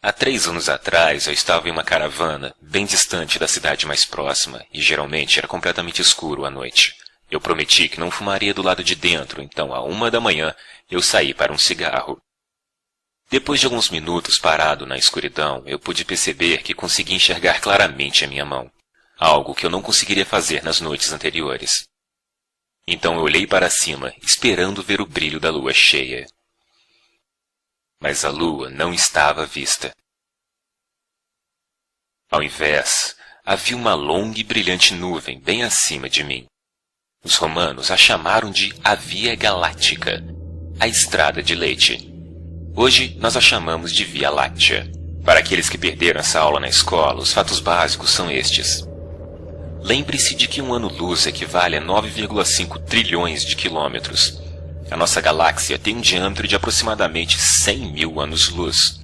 Há 3 anos atrás, eu estava em uma caravana, bem distante da cidade mais próxima, e geralmente era completamente escuro à noite. Eu prometi que não fumaria do lado de dentro, então, à 1 da manhã, eu saí para um cigarro. Depois de alguns minutos parado na escuridão, eu pude perceber que consegui enxergar claramente a minha mão, algo que eu não conseguiria fazer nas noites anteriores. Então eu olhei para cima, esperando ver o brilho da lua cheia. Mas a lua não estava à vista. Ao invés, havia uma longa e brilhante nuvem bem acima de mim. Os romanos a chamaram de a Via Galáctica, a Estrada de Leite. Hoje nós a chamamos de Via Láctea. Para aqueles que perderam essa aula na escola, os fatos básicos são estes. Lembre-se de que um ano-luz equivale a 9,5 trilhões de quilômetros. A nossa galáxia tem um diâmetro de aproximadamente 100 mil anos-luz.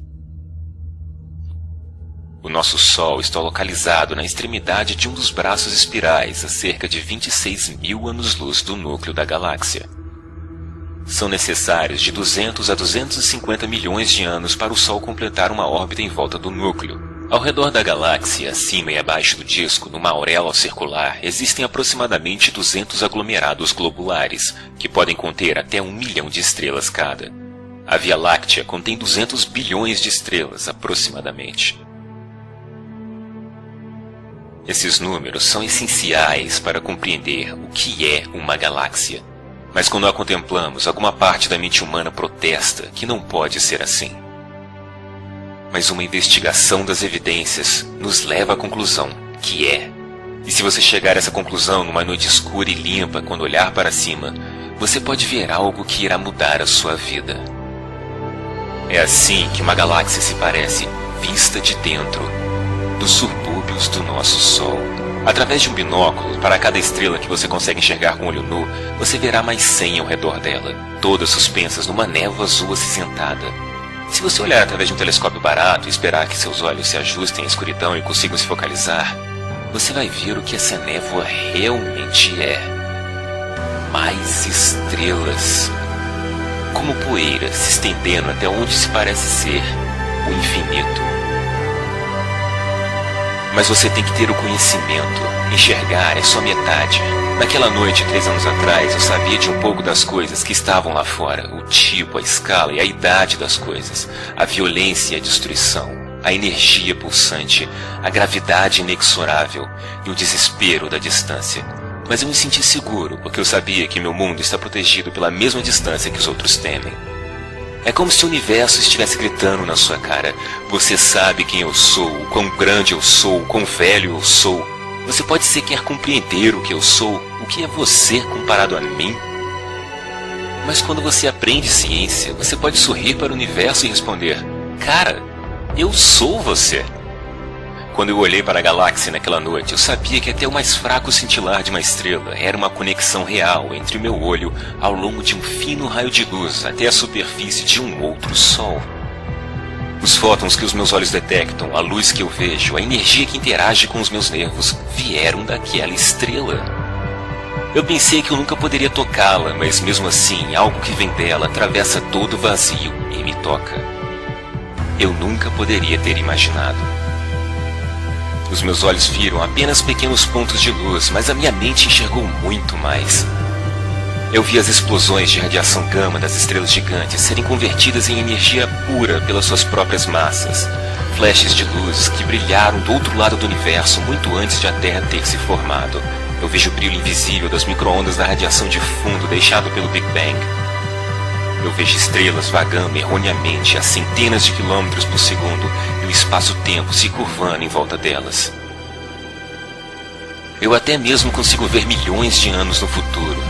O nosso Sol está localizado na extremidade de um dos braços espirais a cerca de 26 mil anos-luz do núcleo da galáxia. São necessários de 200 a 250 milhões de anos para o Sol completar uma órbita em volta do núcleo. Ao redor da galáxia, acima e abaixo do disco, numa auréola circular, existem aproximadamente 200 aglomerados globulares, que podem conter até 1 milhão de estrelas cada. A Via Láctea contém 200 bilhões de estrelas, aproximadamente. Esses números são essenciais para compreender o que é uma galáxia. Mas quando a contemplamos, alguma parte da mente humana protesta que não pode ser assim. Mas uma investigação das evidências nos leva à conclusão que é. E se você chegar a essa conclusão numa noite escura e limpa, quando olhar para cima, você pode ver algo que irá mudar a sua vida. É assim que uma galáxia se parece, vista de dentro, dos subúrbios do nosso Sol. Através de um binóculo, para cada estrela que você consegue enxergar com o olho nu, você verá mais 100 ao redor dela, todas suspensas numa névoa azul acinzentada. Se você olhar através de um telescópio barato e esperar que seus olhos se ajustem à escuridão e consigam se focalizar, você vai ver o que essa névoa realmente é. Mais estrelas. Como poeira se estendendo até onde se parece ser o infinito. Mas você tem que ter o conhecimento. Enxergar é só metade. Naquela noite, 3 anos atrás, eu sabia de um pouco das coisas que estavam lá fora. O tipo, a escala e a idade das coisas. A violência e a destruição. A energia pulsante. A gravidade inexorável. E o desespero da distância. Mas eu me senti seguro, porque eu sabia que meu mundo está protegido pela mesma distância que os outros temem. É como se o universo estivesse gritando na sua cara. Você sabe quem eu sou, o quão grande eu sou, o quão velho eu sou. Você pode sequer compreender o que eu sou, o que é você comparado a mim. Mas quando você aprende ciência, você pode sorrir para o universo e responder: cara, eu sou você. Quando eu olhei para a galáxia naquela noite, eu sabia que até o mais fraco cintilar de uma estrela era uma conexão real entre o meu olho ao longo de um fino raio de luz até a superfície de um outro Sol. Os fótons que os meus olhos detectam, a luz que eu vejo, a energia que interage com os meus nervos, vieram daquela estrela. Eu pensei que eu nunca poderia tocá-la, mas mesmo assim, algo que vem dela atravessa todo o vazio e me toca. Eu nunca poderia ter imaginado. Os meus olhos viram apenas pequenos pontos de luz, mas a minha mente enxergou muito mais. Eu vi as explosões de radiação gama das estrelas gigantes serem convertidas em energia pura pelas suas próprias massas. Flashes de luz que brilharam do outro lado do universo muito antes de a Terra ter se formado. Eu vejo o brilho invisível das micro-ondas da radiação de fundo deixado pelo Big Bang. Eu vejo estrelas vagando erroneamente a centenas de quilômetros por segundo e o espaço-tempo se curvando em volta delas. Eu até mesmo consigo ver milhões de anos no futuro.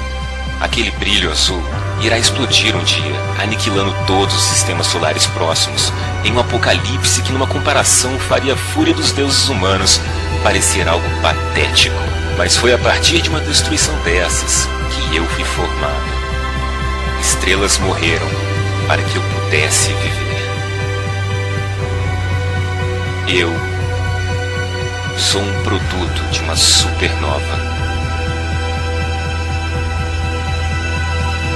Aquele brilho azul irá explodir um dia, aniquilando todos os sistemas solares próximos, em um apocalipse que numa comparação faria a fúria dos deuses humanos parecer algo patético. Mas foi a partir de uma destruição dessas que eu fui formado. Estrelas morreram para que eu pudesse viver. Eu sou um produto de uma supernova.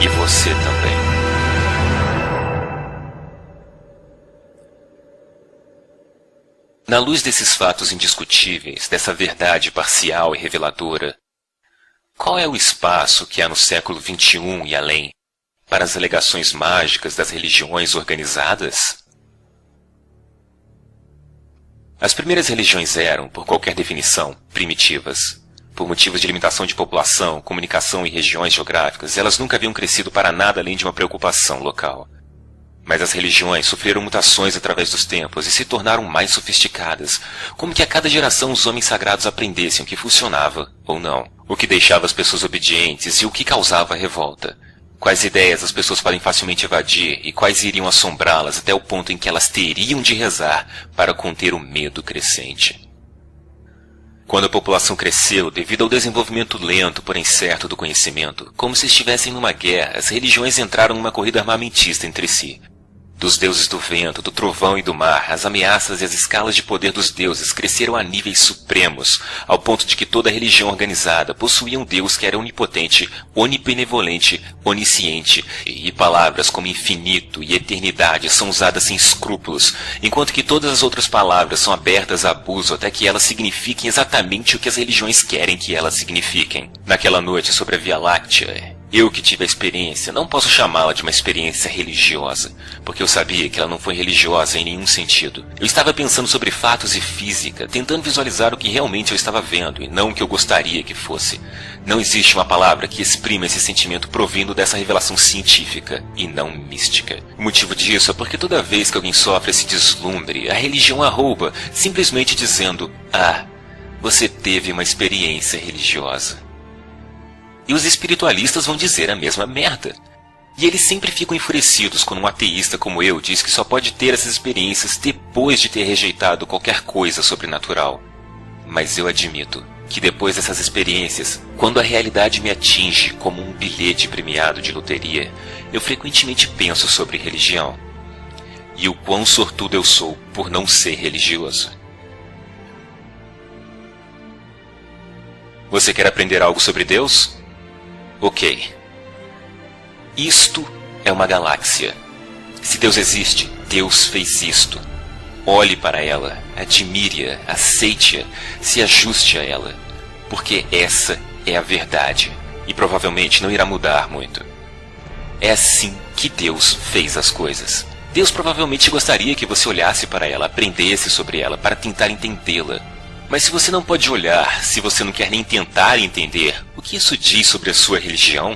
E você também. Na luz desses fatos indiscutíveis, dessa verdade parcial e reveladora, qual é o espaço que há no século XXI e além para as alegações mágicas das religiões organizadas? As primeiras religiões eram, por qualquer definição, primitivas. Por motivos de limitação de população, comunicação e regiões geográficas, elas nunca haviam crescido para nada além de uma preocupação local. Mas as religiões sofreram mutações através dos tempos e se tornaram mais sofisticadas, como que a cada geração os homens sagrados aprendessem o que funcionava ou não, o que deixava as pessoas obedientes e o que causava revolta. Quais ideias as pessoas podem facilmente evadir e quais iriam assombrá-las até o ponto em que elas teriam de rezar para conter o medo crescente. Quando a população cresceu devido ao desenvolvimento lento, porém certo do conhecimento, como se estivessem numa guerra, as religiões entraram numa corrida armamentista entre si. Dos deuses do vento, do trovão e do mar, as ameaças e as escalas de poder dos deuses cresceram a níveis supremos, ao ponto de que toda religião organizada possuía um deus que era onipotente, onibenevolente, onisciente, e palavras como infinito e eternidade são usadas sem escrúpulos, enquanto que todas as outras palavras são abertas a abuso até que elas signifiquem exatamente o que as religiões querem que elas signifiquem. Naquela noite sobre a Via Láctea, eu que tive a experiência, não posso chamá-la de uma experiência religiosa, porque eu sabia que ela não foi religiosa em nenhum sentido. Eu estava pensando sobre fatos e física, tentando visualizar o que realmente eu estava vendo, e não o que eu gostaria que fosse. Não existe uma palavra que exprima esse sentimento provindo dessa revelação científica, e não mística. O motivo disso é porque toda vez que alguém sofre esse deslumbre, a religião a rouba, simplesmente dizendo, você teve uma experiência religiosa. E os espiritualistas vão dizer a mesma merda. E eles sempre ficam enfurecidos quando um ateísta como eu diz que só pode ter essas experiências depois de ter rejeitado qualquer coisa sobrenatural. Mas eu admito que depois dessas experiências, quando a realidade me atinge como um bilhete premiado de loteria, eu frequentemente penso sobre religião. E o quão sortudo eu sou por não ser religioso. Você quer aprender algo sobre Deus? Ok. Isto é uma galáxia. Se Deus existe, Deus fez isto. Olhe para ela, admire-a, aceite-a, se ajuste a ela. Porque essa é a verdade. E provavelmente não irá mudar muito. É assim que Deus fez as coisas. Deus provavelmente gostaria que você olhasse para ela, aprendesse sobre ela, para tentar entendê-la. Mas se você não pode olhar, se você não quer nem tentar entender, o que isso diz sobre a sua religião?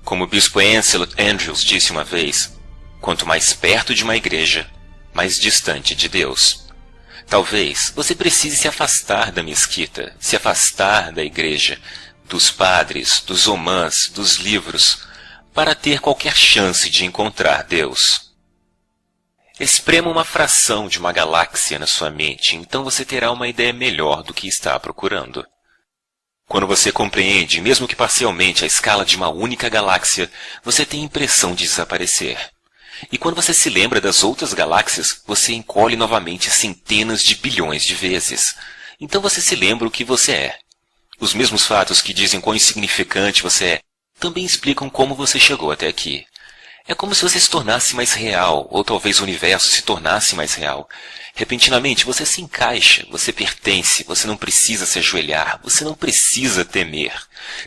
Como o bispo Ansel Andrews disse uma vez, quanto mais perto de uma igreja, mais distante de Deus. Talvez você precise se afastar da mesquita, se afastar da igreja, dos padres, dos omãs, dos livros, para ter qualquer chance de encontrar Deus. Esprema uma fração de uma galáxia na sua mente, então você terá uma ideia melhor do que está procurando. Quando você compreende, mesmo que parcialmente, a escala de uma única galáxia, você tem a impressão de desaparecer. E quando você se lembra das outras galáxias, você encolhe novamente centenas de bilhões de vezes. Então você se lembra o que você é. Os mesmos fatos que dizem quão insignificante você é, também explicam como você chegou até aqui. É como se você se tornasse mais real, ou talvez o universo se tornasse mais real. Repentinamente você se encaixa, você pertence, você não precisa se ajoelhar, você não precisa temer.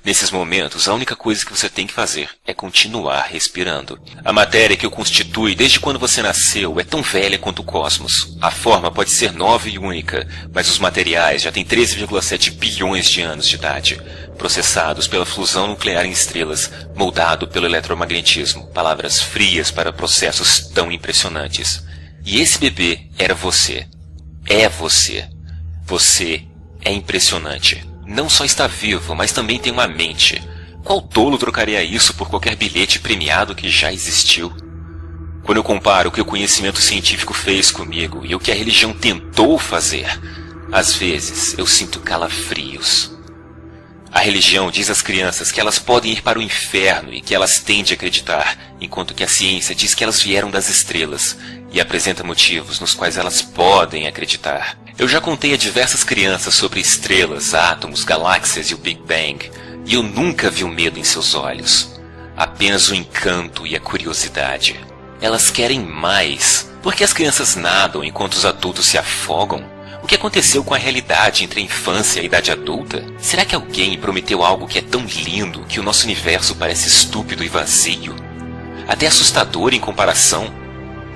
Nesses momentos, a única coisa que você tem que fazer é continuar respirando. A matéria que o constitui desde quando você nasceu é tão velha quanto o cosmos. A forma pode ser nova e única, mas os materiais já têm 13,7 bilhões de anos de idade. Processados pela fusão nuclear em estrelas, moldado pelo eletromagnetismo, palavras frias para processos tão impressionantes. E esse bebê era você. É você. Você é impressionante. Não só está vivo, mas também tem uma mente. Qual tolo trocaria isso por qualquer bilhete premiado que já existiu? Quando eu comparo o que o conhecimento científico fez comigo e o que a religião tentou fazer, às vezes eu sinto calafrios. A religião diz às crianças que elas podem ir para o inferno e que elas têm de acreditar, enquanto que a ciência diz que elas vieram das estrelas e apresenta motivos nos quais elas podem acreditar. Eu já contei a diversas crianças sobre estrelas, átomos, galáxias e o Big Bang, e eu nunca vi o medo em seus olhos. Apenas o encanto e a curiosidade. Elas querem mais, Por que as crianças nadam enquanto os adultos se afogam? O que aconteceu com a realidade entre a infância e a idade adulta? Será que alguém prometeu algo que é tão lindo que o nosso universo parece estúpido e vazio? Até assustador em comparação?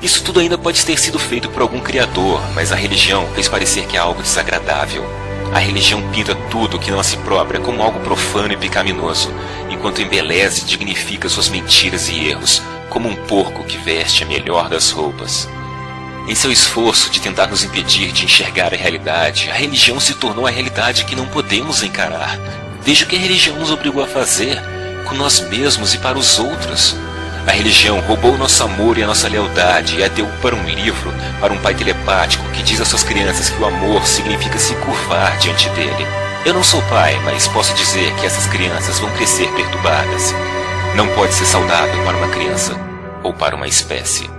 Isso tudo ainda pode ter sido feito por algum criador, mas a religião fez parecer que é algo desagradável. A religião pinta tudo que não a si própria como algo profano e pecaminoso, enquanto embeleza e dignifica suas mentiras e erros, como um porco que veste a melhor das roupas. Em seu esforço de tentar nos impedir de enxergar a realidade, a religião se tornou a realidade que não podemos encarar. Veja o que a religião nos obrigou a fazer, com nós mesmos e para os outros. A religião roubou o nosso amor e a nossa lealdade e a deu para um livro, para um pai telepático que diz às suas crianças que o amor significa se curvar diante dele. Eu não sou pai, mas posso dizer que essas crianças vão crescer perturbadas. Não pode ser saudável para uma criança ou para uma espécie.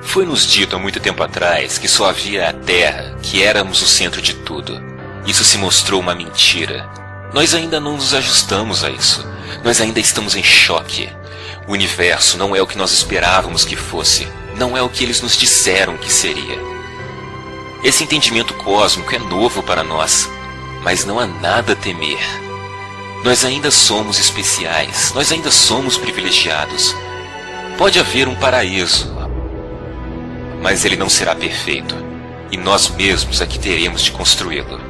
Foi-nos dito há muito tempo atrás que só havia a Terra, que éramos o centro de tudo. Isso se mostrou uma mentira. Nós ainda não nos ajustamos a isso. Nós ainda estamos em choque. O universo não é o que nós esperávamos que fosse. Não é o que eles nos disseram que seria. Esse entendimento cósmico é novo para nós, mas não há nada a temer. Nós ainda somos especiais. Nós ainda somos privilegiados. Pode haver um paraíso, mas ele não será perfeito, e nós mesmos é que teremos de construí-lo.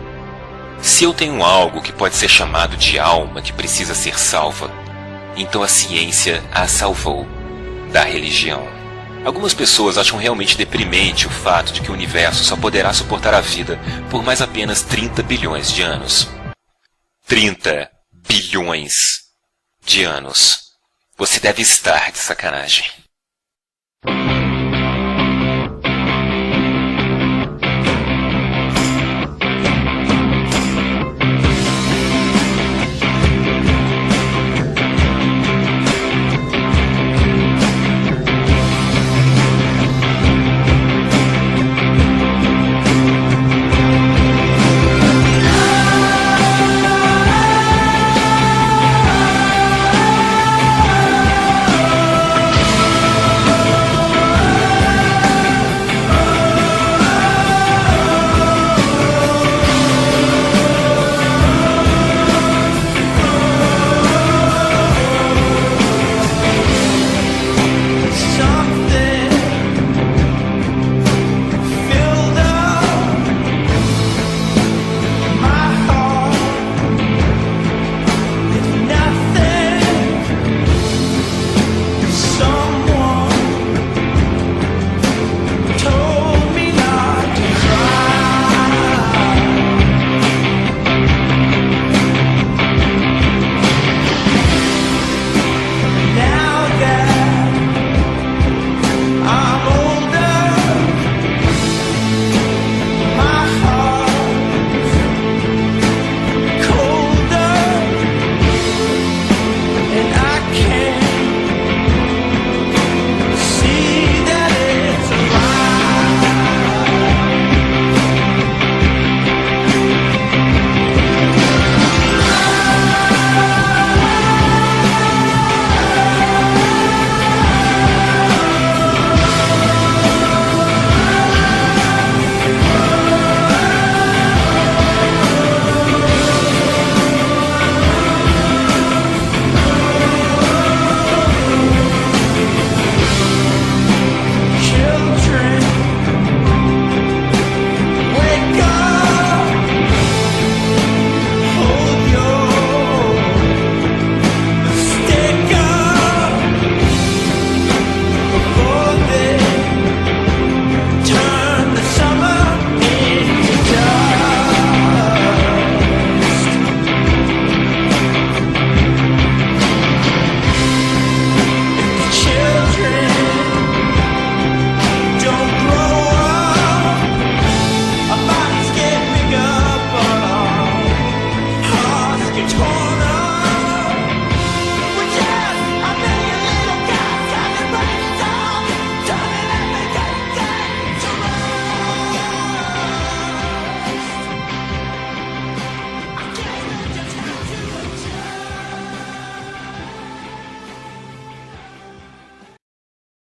Se eu tenho algo que pode ser chamado de alma que precisa ser salva, então a ciência a salvou da religião. Algumas pessoas acham realmente deprimente o fato de que o universo só poderá suportar a vida por mais apenas 30 bilhões de anos. 30 bilhões de anos. Você deve estar de sacanagem.